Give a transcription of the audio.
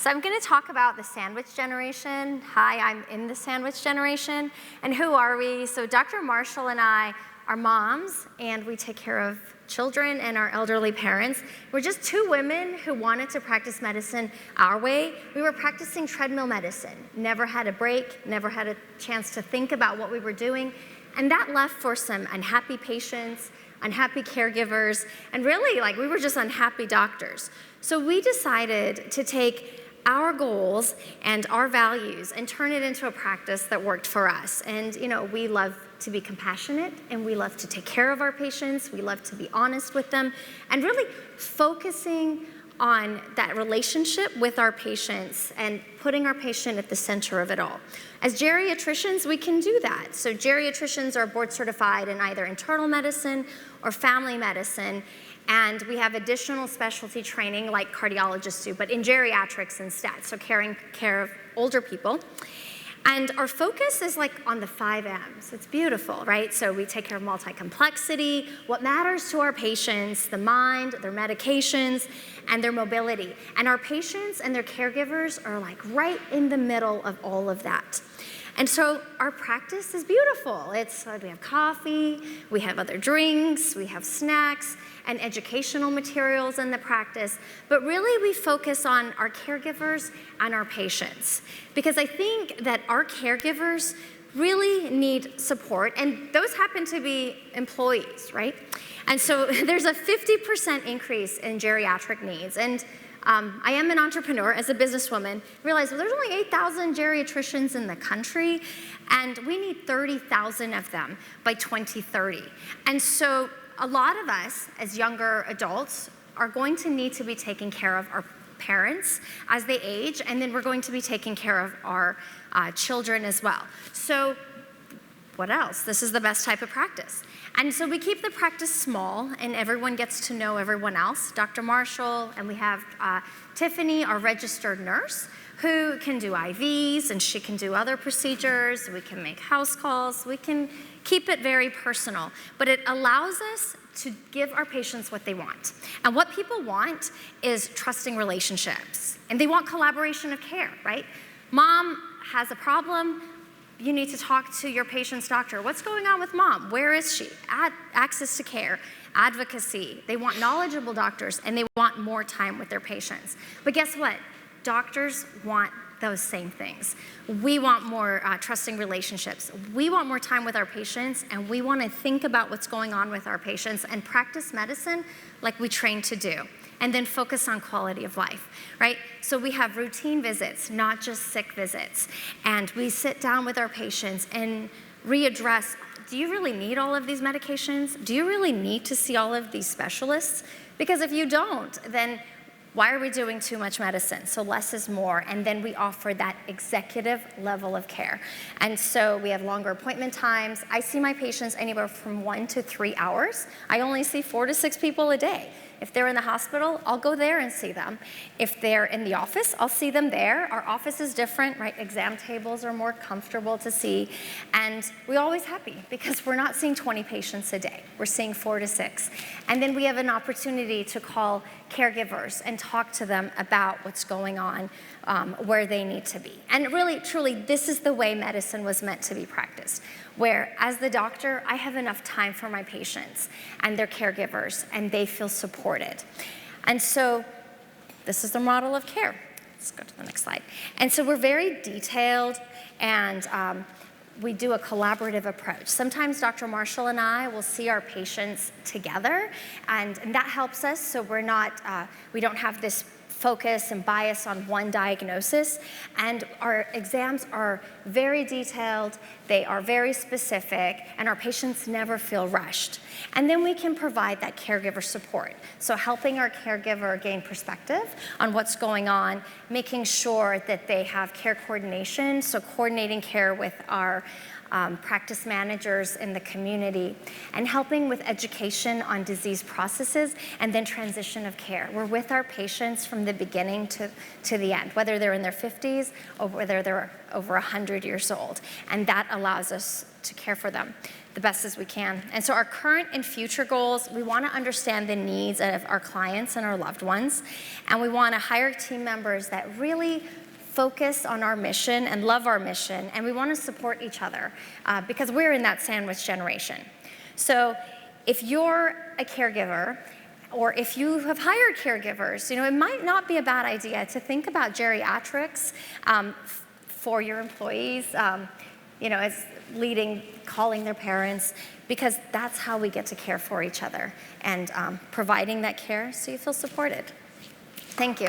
So I'm going to talk about the sandwich generation. Hi, I'm in the sandwich generation. And who are we? So Dr. Marshall and I are moms, and we take care of children and our elderly parents. We're just two women who wanted to practice medicine our way. We were practicing treadmill medicine, never had a break, never had a chance to think about what we were doing. And that left for some unhappy patients, unhappy caregivers, and really, we were just unhappy doctors. So we decided to take our goals and our values and turn it into a practice that worked for us. And we love to be compassionate, and we love to take care of our patients. We love to be honest with them, and really focusing on that relationship with our patients and putting our patient at the center of it all. As geriatricians, we can do that. So geriatricians are board certified in either internal medicine or family medicine, and we have additional specialty training like cardiologists do, but in geriatrics instead, so caring care of older people. And our focus is on the 5 M's. It's beautiful, right? So we take care of multi-complexity, what matters to our patients, the mind, their medications, and their mobility. And our patients and their caregivers are right in the middle of all of that. And so our practice is beautiful. We have coffee, we have other drinks, we have snacks, and educational materials in the practice. But really, we focus on our caregivers and our patients. Because I think that our caregivers really need support, and those happen to be employees, right? And so there's a 50% increase in geriatric needs. And I am an entrepreneur as a businesswoman, realized there's only 8,000 geriatricians in the country, and we need 30,000 of them by 2030. And so a lot of us as younger adults are going to need to be taking care of our parents as they age, and then we're going to be taking care of our children as well. So what else? This is the best type of practice. And so we keep the practice small, and everyone gets to know everyone else. Dr. Marshall, and we have Tiffany, our registered nurse, who can do IVs, and she can do other procedures. We can make house calls. We can keep it very personal. But it allows us to give our patients what they want. And what people want is trusting relationships. And they want collaboration of care, right? Mom has a problem. You need to talk to your patient's doctor. What's going on with mom? Where is she? Access to care, advocacy. They want knowledgeable doctors, and they want more time with their patients. But guess what? Doctors want those same things. We want more trusting relationships. We want more time with our patients, and we want to think about what's going on with our patients and practice medicine like we train to do, and then focus on quality of life, right? So we have routine visits, not just sick visits. And we sit down with our patients and readdress, do you really need all of these medications? Do you really need to see all of these specialists? Because if you don't, then why are we doing too much medicine? So less is more, and then we offer that executive level of care. And so we have longer appointment times. I see my patients anywhere from 1 to 3 hours. I only see 4 to 6 people a day. If they're in the hospital, I'll go there and see them. If they're in the office, I'll see them there. Our office is different, right? Exam tables are more comfortable to see. And we're always happy because we're not seeing 20 patients a day. We're seeing 4 to 6. And then we have an opportunity to call caregivers and talk to them about what's going on, where they need to be. And really, truly, this is the way medicine was meant to be practiced, where as the doctor, I have enough time for my patients and their caregivers, and they feel supported. And so this is the model of care. Let's go to the next slide. And so we're very detailed, and we do a collaborative approach. Sometimes Dr. Marshall and I will see our patients together, and that helps us so we don't have this focus and bias on one diagnosis. And our exams are very detailed, they are very specific, and our patients never feel rushed. And then we can provide that caregiver support. So helping our caregiver gain perspective on what's going on, making sure that they have care coordination, so coordinating care with our practice managers in the community, and helping with education on disease processes and then transition of care. We're with our patients from the beginning to the end, whether they're in their 50s or whether they're over 100 years old, and that allows us to care for them. the best as we can. And so our current and future goals, we want to understand the needs of our clients and our loved ones, and we want to hire team members that really focus on our mission and love our mission, and we want to support each other because we're in that sandwich generation. So if you're a caregiver, or if you have hired caregivers, it might not be a bad idea to think about geriatrics for your employees, as calling their parents, because that's how we get to care for each other and providing that care so you feel supported. Thank you.